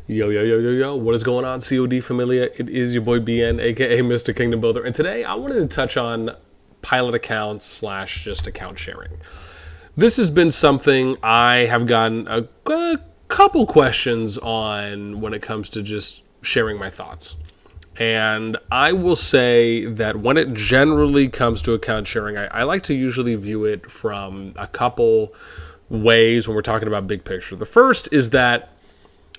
Yo, yo, yo, yo, yo. What is going on, COD Familia? It is your boy BN, aka Mr. Kingdom Builder. And today I wanted to touch on pilot accounts slash just account sharing. This has been something I have gotten a couple questions on when it comes to just sharing my thoughts. And I will say that when it generally comes to account sharing, I like to usually view it from a couple ways when we're talking about big picture. The first is that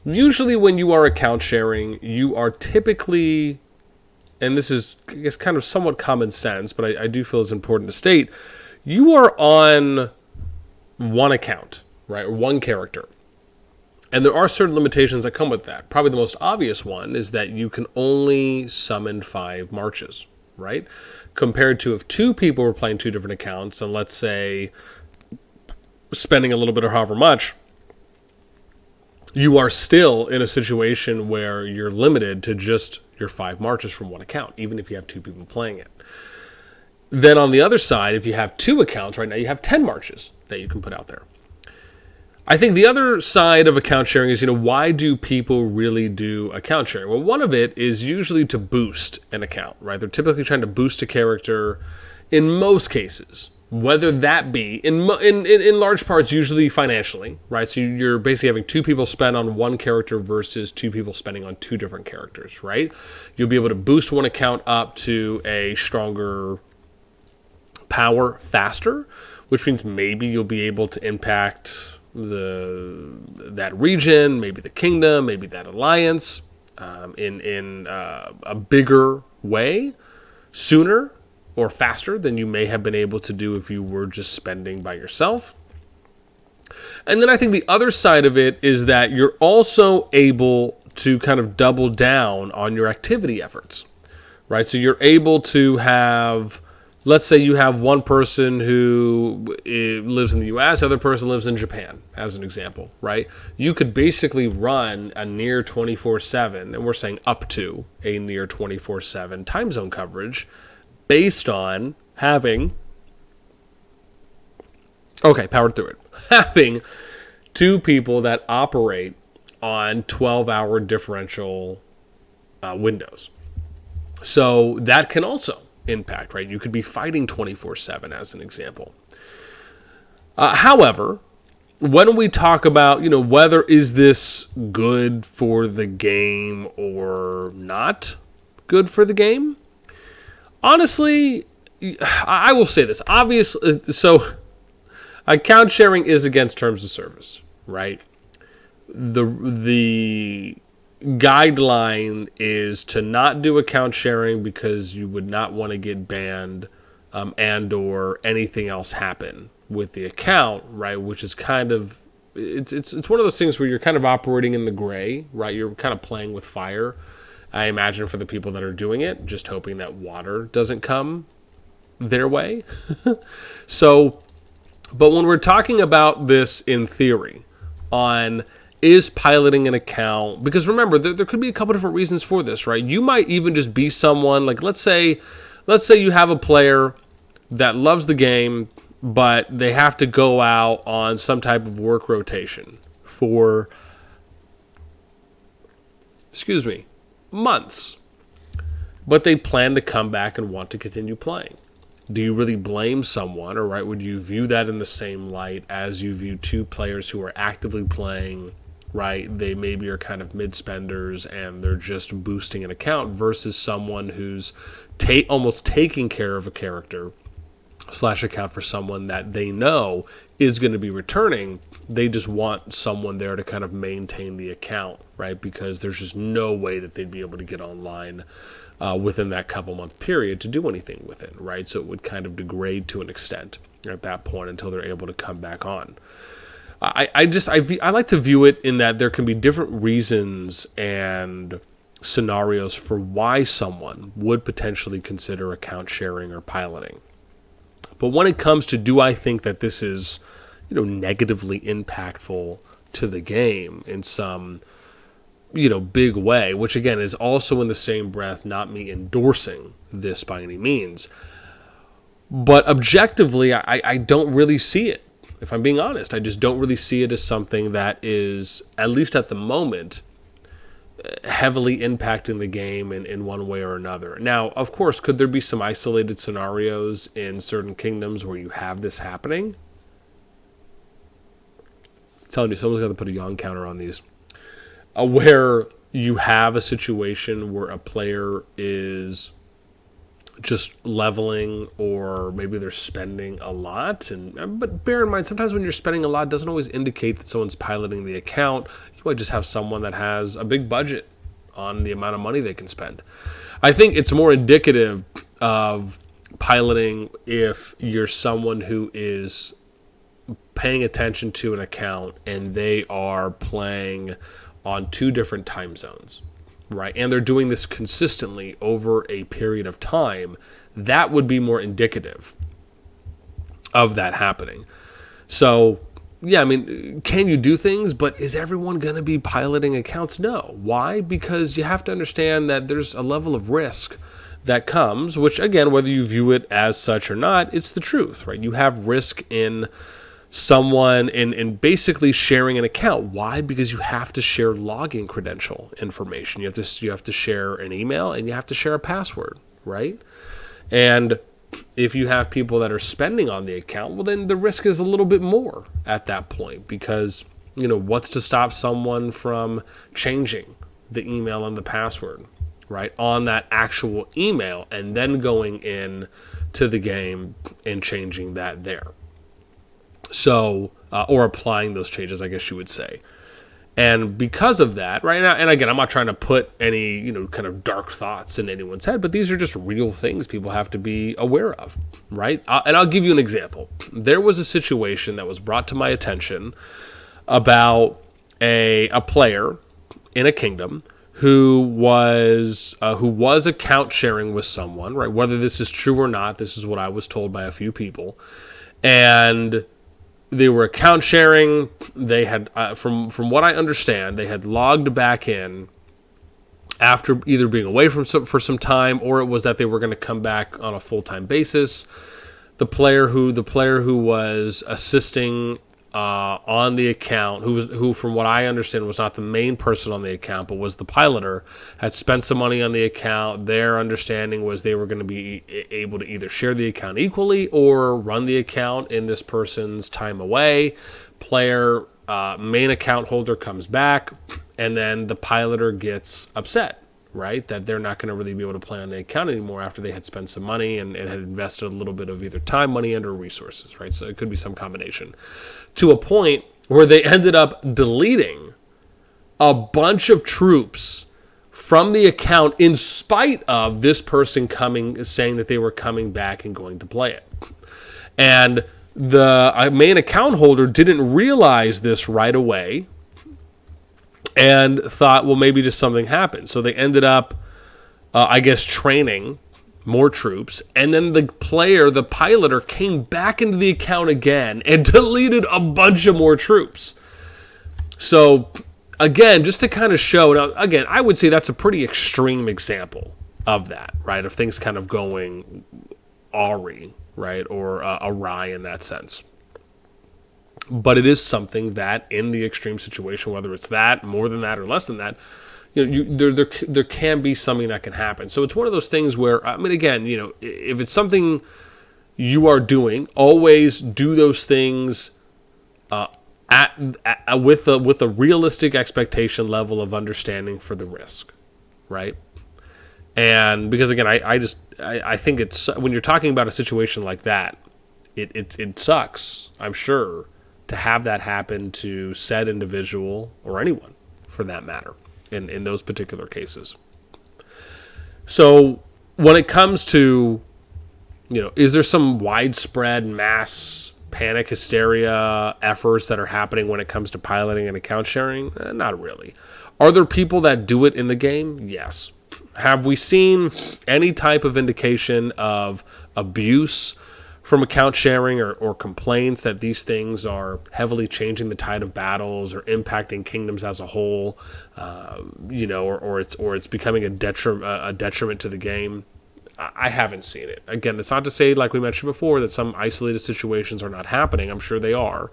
usually when you are account sharing, you are typically, and this is I guess kind of somewhat common sense, but I do feel it's important to state, you are on one account, right, or one character. And there are certain limitations that come with that. Probably the most obvious one is that you can only summon 5 marches, right? Compared to if 2 people were playing 2 different accounts, and let's say spending a little bit or however much, you are still in a situation where you're limited to just your 5 marches from one account, even if you have 2 people playing it. Then on the other side, if you have 2 accounts, right now you have 10 marches that you can put out there. I think the other side of account sharing is, why do people really do account sharing? Well, one of it is usually to boost an account, right? They're typically trying to boost a character in most cases, whether that be, in large parts, usually financially, right? So you're basically having 2 people spend on one character versus 2 people spending on 2 different characters, right? You'll be able to boost one account up to a stronger power faster, which means maybe you'll be able to impact that region, maybe the kingdom, maybe that alliance, in a bigger way, sooner or faster than you may have been able to do if you were just spending by yourself. And then I think the other side of it is that you're also able to kind of double down on your activity efforts, right? So you're able to have, let's say you have one person who lives in the US, other person lives in Japan, as an example, right? You could basically run a near 24/7, and we're saying up to a near 24/7 time zone coverage based on having, powered through it, having 2 people that operate on 12-hour differential windows. So that can also impact, right? You could be fighting 24/7 as an example. However, when we talk about, whether is this good for the game or not good for the game, honestly, I will say this. Obviously, so account sharing is against terms of service, right? The guideline is to not do account sharing because you would not want to get banned and or anything else happen with the account, right? Which is kind of, it's one of those things where you're kind of operating in the gray, right? You're kind of playing with fire, I imagine, for the people that are doing it, just hoping that water doesn't come their way. So, but when we're talking about this in theory on is piloting an account, because remember, there could be a couple different reasons for this, right? You might even just be someone, like let's say you have a player that loves the game, but they have to go out on some type of work rotation for, months, but they plan to come back and want to continue playing. Do you really blame someone, or right, would you view that in the same light as you view 2 players who are actively playing, right? They maybe are kind of mid-spenders and they're just boosting an account versus someone who's almost taking care of a character / account for someone that they know is going to be returning. They just want someone there to kind of maintain the account, right? Because there's just no way that they'd be able to get online within that couple-month period to do anything with it, right? So it would kind of degrade to an extent at that point until they're able to come back on. I like to view it in that there can be different reasons and scenarios for why someone would potentially consider account sharing or piloting. But when it comes to, do I think that this is, negatively impactful to the game in some, big way, which again is also in the same breath not me endorsing this by any means. But objectively, I don't really see it. If I'm being honest, I just don't really see it as something that is, at least at the moment, heavily impacting the game in one way or another. Now, of course, could there be some isolated scenarios in certain kingdoms where you have this happening? I'm telling you, someone's got to put a yawn counter on these. Where you have a situation where a player is just leveling, or maybe they're spending a lot. But bear in mind, sometimes when you're spending a lot, it doesn't always indicate that someone's piloting the account. You might just have someone that has a big budget on the amount of money they can spend. I think it's more indicative of piloting if you're someone who is paying attention to an account and they are playing on 2 different time zones, right? And they're doing this consistently over a period of time. That would be more indicative of that happening. So, yeah, I mean, can you do things? But is everyone going to be piloting accounts? No. Why? Because you have to understand that there's a level of risk that comes, which, again, whether you view it as such or not, it's the truth, right? You have risk in someone in basically sharing an account. Why? Because you have to share login credential information. You have to share an email, and you have to share a password, right? And if you have people that are spending on the account, well, then the risk is a little bit more at that point, because, you know, what's to stop someone from changing the email and the password, right, on that actual email, and then going in to the game and changing that there. So, or applying those changes, I guess you would say. And because of that, right now, and again, I'm not trying to put any, you know, kind of dark thoughts in anyone's head, but these are just real things people have to be aware of, right? And I'll give you an example. There was a situation that was brought to my attention about a player in a kingdom who was account sharing with someone, right? Whether this is true or not, this is what I was told by a few people, and they were account sharing. They had, from what I understand, they had logged back in after either being away for some time, or it was that they were going to come back on a full-time basis. The player who was assisting on the account, who from what I understand was not the main person on the account, but was the piloter, had spent some money on the account. Their understanding was they were going to be able to either share the account equally or run the account in this person's time away. Player, main account holder comes back, and then the piloter gets upset, right? That they're not going to really be able to play on the account anymore after they had spent some money and had invested a little bit of either time, money, and or resources, right? So it could be some combination. To a point where they ended up deleting a bunch of troops from the account in spite of this person saying that they were coming back and going to play it. And the main account holder didn't realize this right away and thought, well, maybe just something happened. So they ended up, I guess, training more troops, and then the piloter, came back into the account again and deleted a bunch of more troops. So, again, just to kind of show, now, again, I would say that's a pretty extreme example of that, right, of things kind of going awry, right, or awry in that sense. But it is something that, in the extreme situation, whether it's that, more than that, or less than that, you know, there can be something that can happen. So it's one of those things where, I mean, again, you know, if it's something you are doing, always do those things with a realistic expectation level of understanding for the risk, right? And because, again, I think it's, when you're talking about a situation like that, it sucks, I'm sure, to have that happen to said individual, or anyone for that matter, in those particular cases. So when it comes to, you know, is there some widespread mass panic hysteria efforts that are happening when it comes to piloting and account sharing? Not really. Are there people that do it in the game? Yes. Have we seen any type of indication of abuse from account sharing or complaints that these things are heavily changing the tide of battles or impacting kingdoms as a whole, you know, or it's becoming a detriment to the game? I haven't seen it. Again, it's not to say, like we mentioned before, that some isolated situations are not happening. I'm sure they are.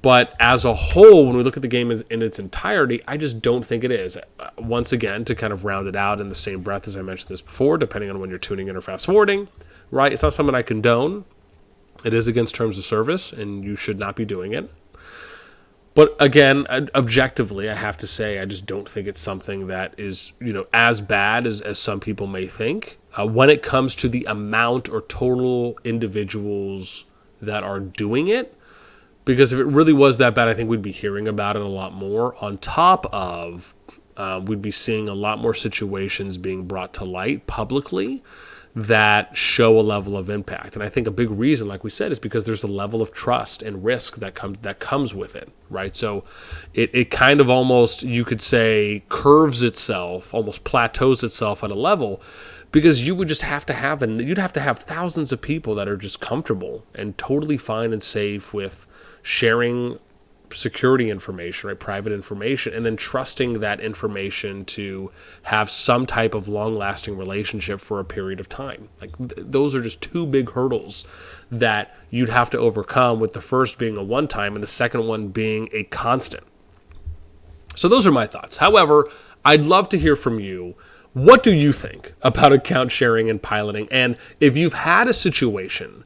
But as a whole, when we look at the game in its entirety, I just don't think it is. Once again, to kind of round it out in the same breath as I mentioned this before, depending on when you're tuning in or fast forwarding, right? It's not something I condone. It is against terms of service, and you should not be doing it. But again, objectively, I have to say, I just don't think it's something that is, as bad as some people may think. When it comes to the amount or total individuals that are doing it, because if it really was that bad, I think we'd be hearing about it a lot more. On top of, we'd be seeing a lot more situations being brought to light publicly that show a level of impact. And I think a big reason, like we said, is because there's a level of trust and risk that comes with it, right? So it kind of almost, you could say, curves itself, almost plateaus itself at a level, because you would just have to have, you'd have to have thousands of people that are just comfortable and totally fine and safe with sharing security information, right, private information, and then trusting that information to have some type of long-lasting relationship for a period of time. Like those are just two big hurdles that you'd have to overcome, with the first being a one-time and the second one being a constant. So those are my thoughts. However, I'd love to hear from you. What do you think about account sharing and piloting? And if you've had a situation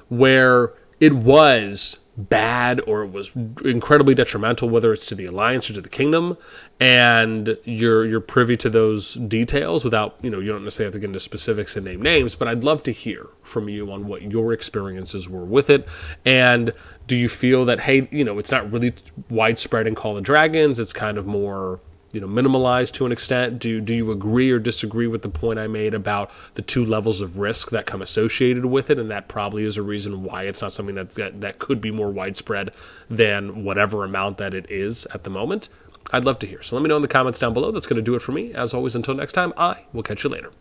where it was bad or it was incredibly detrimental, whether it's to the alliance or to the kingdom, and you're privy to those details without, you don't necessarily have to get into specifics and name names, but I'd love to hear from you on what your experiences were with it. And do you feel that, hey, it's not really widespread in Call of Dragons, it's kind of more minimalized to an extent? Do you agree or disagree with the point I made about the two levels of risk that come associated with it, and that probably is a reason why it's not something that could be more widespread than whatever amount that it is at the moment? I'd love to hear. So let me know in the comments down below. That's going to do it for me. As always, until next time, I will catch you later.